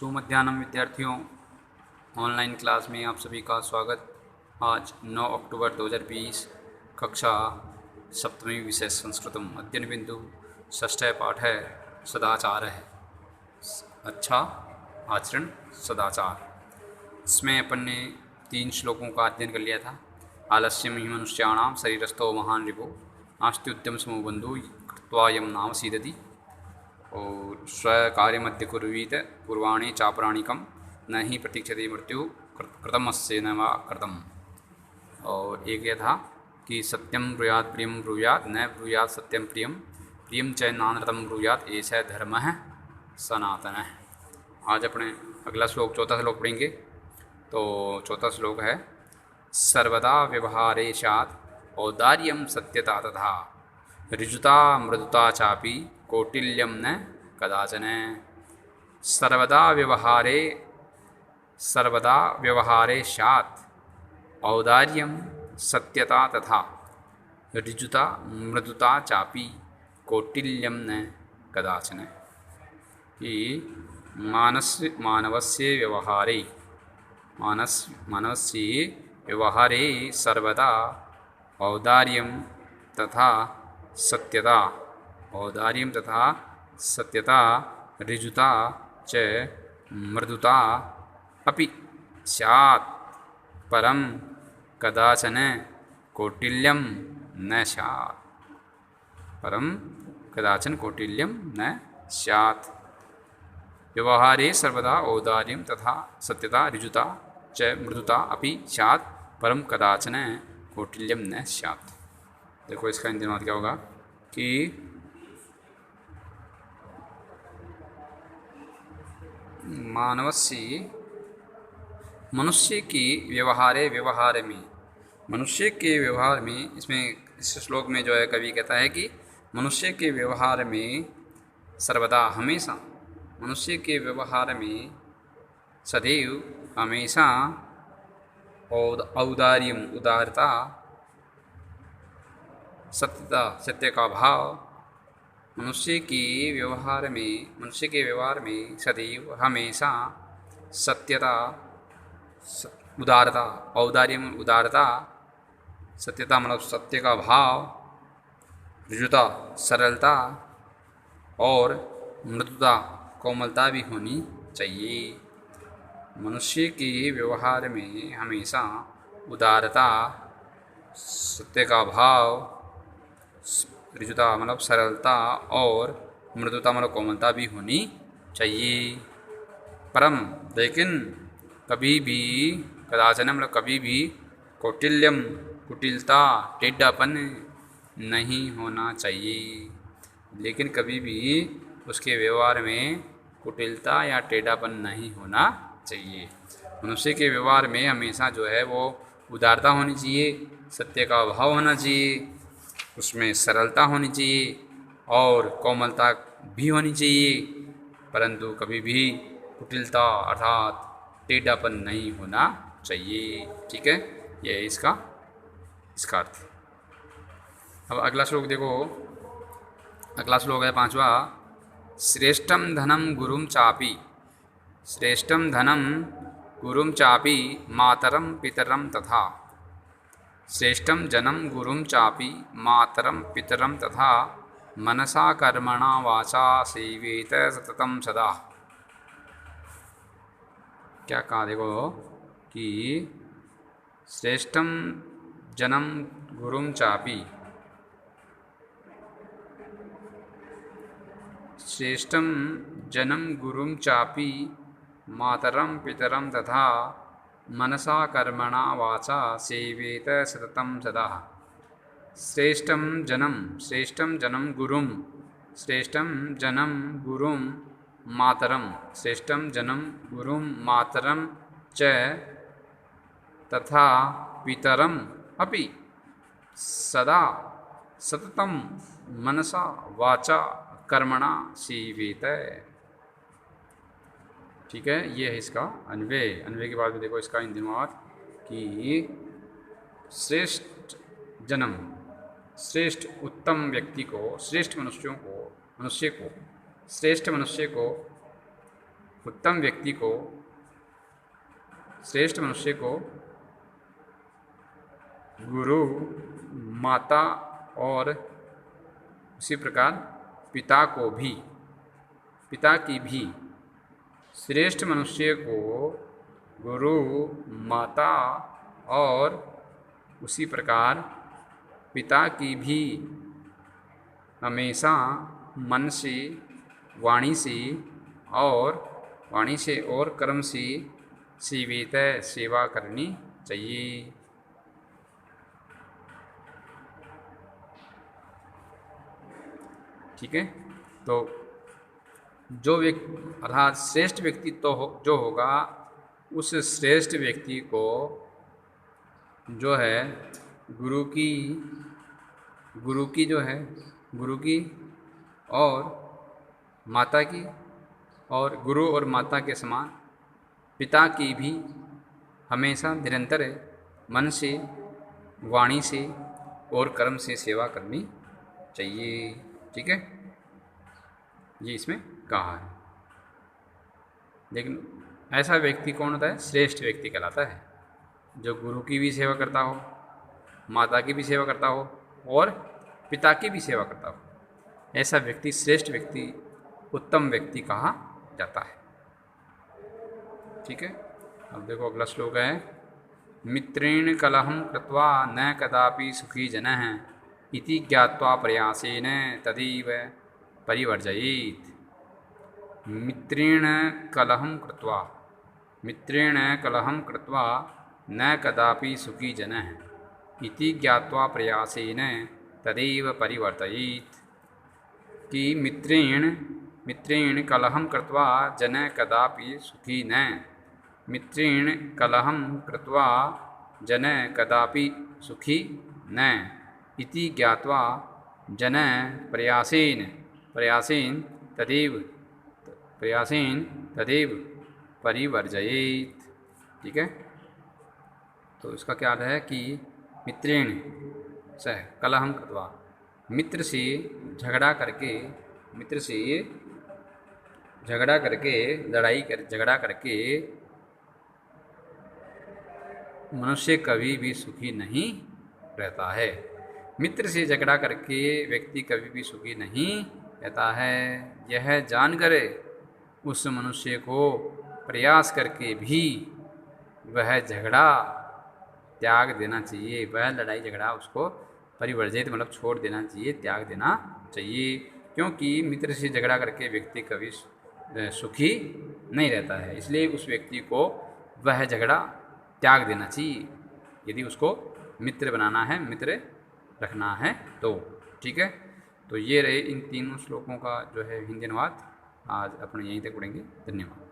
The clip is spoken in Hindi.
सुमध्याह्नम विद्यार्थियों, ऑनलाइन क्लास में आप सभी का स्वागत। आज 9 अक्टूबर 2020, कक्षा सप्तमी, विषय संस्कृतम, अध्ययन बिंदु, षष्ठः पाठ है सदाचार है। अच्छा आचरण सदाचार। इसमें अपन ने 3 श्लोकों का अध्ययन कर लिया था। आलस्यम ही मनुष्याणाम शरीरस्थो महान रिपो नास्ति उद्यम समो बंधु कृत्वायम नाम सीदति और स्व कार्य मध्य कुर्वीत पूर्वाणी चापराणिकम न ही प्रतीक्षते मृत्यु कृतमस्य न वा कृतम। और एक यह था कि सत्यम ब्रूयात प्रियम ब्रूयात न ब्रूयात सत्यम प्रियम प्रियम च नानृतम ब्रूयात ऐसा धर्म है सनातन है। आज अपने अगला श्लोक, चौथा श्लोक पढ़ेंगे। तो चौथा श्लोक है सर्वदा व्यवहारेशात् औदार्यम सत्यता तथा ऋजुता मृदुता चापि कौटिल्यम न कदाचन। सर्वदा व्यवहारे शात् औदार्यम सत्यता तथा ऋजुता मृदुता चापि कौटिल्यम न कदाचन। कि मानवस्य व्यवहारे सर्वदा औदार्यम तथा सत्यता ऋजुता च मृदुता अपि स्यात् परं कदाचन कौटिल्यं न स्यात्। परं कदाचन कौटिल्यं न स्यात्। व्यवहारे सर्वदा औदार्यं तथा सत्यता ऋजुता च मृदुता अपि स्यात् परं कदाचन कौटिल्यं न स्यात्। देखो इसका हिंदी अनुवाद क्या होगा कि मनुष्य के व्यवहार में इसमें इस श्लोक में जो है कवि कहता है कि मनुष्य के व्यवहार में सर्वदा हमेशा, मनुष्य के व्यवहार में सदैव हमेशा औदार्यम उदारता, सत्यता सत्य का भाव, मनुष्य के व्यवहार में सदैव हमेशा सत्यता उदारता, औदार्यम उदारता, सत्यता मतलब सत्य का भाव, ऋजुता सरलता और मृदुता कोमलता भी होनी चाहिए। मनुष्य के व्यवहार में हमेशा उदारता, सत्य का भाव, ऋजुता मतलब सरलता और मृदुता मतलब कोमलता भी होनी चाहिए। परम लेकिन कभी भी, कदाचन मतलब कभी भी, कौटिल्यम कुटिलता टेढ़ापन नहीं होना चाहिए। लेकिन कभी भी उसके व्यवहार में कुटिलता या टेढ़ापन नहीं होना चाहिए। मनुष्य के व्यवहार में हमेशा जो है वो उदारता होनी चाहिए, सत्य का भाव होना चाहिए, उसमें सरलता होनी चाहिए और कोमलता भी होनी चाहिए, परंतु कभी भी कुटिलता अर्थात टेढ़ापन नहीं होना चाहिए। ठीक है, यह है इसका अर्थ। अब अगला श्लोक देखो। अगला श्लोक है 5वां। श्रेष्ठम धनम गुरुम चापी मातरम पितरम तथा। श्रेष्ठम जनम गुरुम चापी मातरम पितरम तथा मनसा कर्मणा वाचा सेवेत सततम सदा। क्या कहा देखो कि श्रेष्ठम जनम गुरुम चापी, श्रेष्ठम जनम गुरुम चापी मातरम पितरम तथा मनसा कर्मणा वाचा सेवेत सततम सदा। श्रेष्ठम जनम गुरुम मातरम च तथा पितरम अपि सदा सततम मनसा वाचा कर्मणा सेवेत। ठीक है, ये है इसका अन्वय के बाद में देखो इसका हिंदी अनुवाद कि श्रेष्ठ उत्तम व्यक्ति को, श्रेष्ठ मनुष्य को उत्तम व्यक्ति को, श्रेष्ठ मनुष्य को गुरु, माता और उसी प्रकार पिता को भी, पिता की भी, श्रेष्ठ मनुष्य को गुरु, माता और उसी प्रकार पिता की भी हमेशा मन से, वाणी से और कर्म से सेवित सेवा करनी चाहिए। ठीक है। तो जो व्यक्ति अर्थात श्रेष्ठ व्यक्ति तो जो होगा, उस श्रेष्ठ व्यक्ति को जो है गुरु की जो है गुरु की और माता की, और गुरु और माता के समान पिता की भी हमेशा निरंतर मन से, वाणी से और कर्म से सेवा करनी चाहिए। ठीक है, ये इसमें कहा है। लेकिन ऐसा व्यक्ति कौन होता है? श्रेष्ठ व्यक्ति कहलाता है, जो गुरु की भी सेवा करता हो, माता की भी सेवा करता हो और पिता की भी सेवा करता हो। ऐसा व्यक्ति श्रेष्ठ व्यक्ति, उत्तम व्यक्ति कहा जाता है। ठीक है। अब देखो अगला श्लोक है, मित्रेण कलहं कृत्वा न कदापि सुखी जनः इति ज्ञात्वा प्रयासेन तदैव परिवर्जयेत्। मित्रेण कलहं कृत्वा न कदापि सुखी जनः इति ज्ञात्वा प्रयासेन तदैव परिवर्तयेत्। कि मित्रेण कलहं कृत्वा जन कदापि सुखी न, मित्रेण कलहं कृत्वा जन कदापि सुखी न इति ज्ञात्वा जन प्रयासेन तदैव परिवर्जयेत्। ठीक है। तो इसका क्या अर्थ है कि मित्रेण सह कलहं कृत्वा, मित्र से झगड़ा करके मनुष्य कभी भी सुखी नहीं रहता है। मित्र से झगड़ा करके व्यक्ति कभी भी सुखी नहीं रहता है। यह जानकर उस मनुष्य को प्रयास करके भी वह झगड़ा त्याग देना चाहिए, वह लड़ाई झगड़ा उसको परिवर्जित मतलब छोड़ देना चाहिए, त्याग देना चाहिए। क्योंकि मित्र से झगड़ा करके व्यक्ति कभी सुखी नहीं रहता है, इसलिए उस व्यक्ति को वह झगड़ा त्याग देना चाहिए, यदि उसको मित्र बनाना है, मित्र रखना है तो। ठीक है। तो ये रहे इन तीनों श्लोकों का जो है हिंदी अनुवाद। आज अपने यहीं तक पढ़ेंगे। धन्यवाद।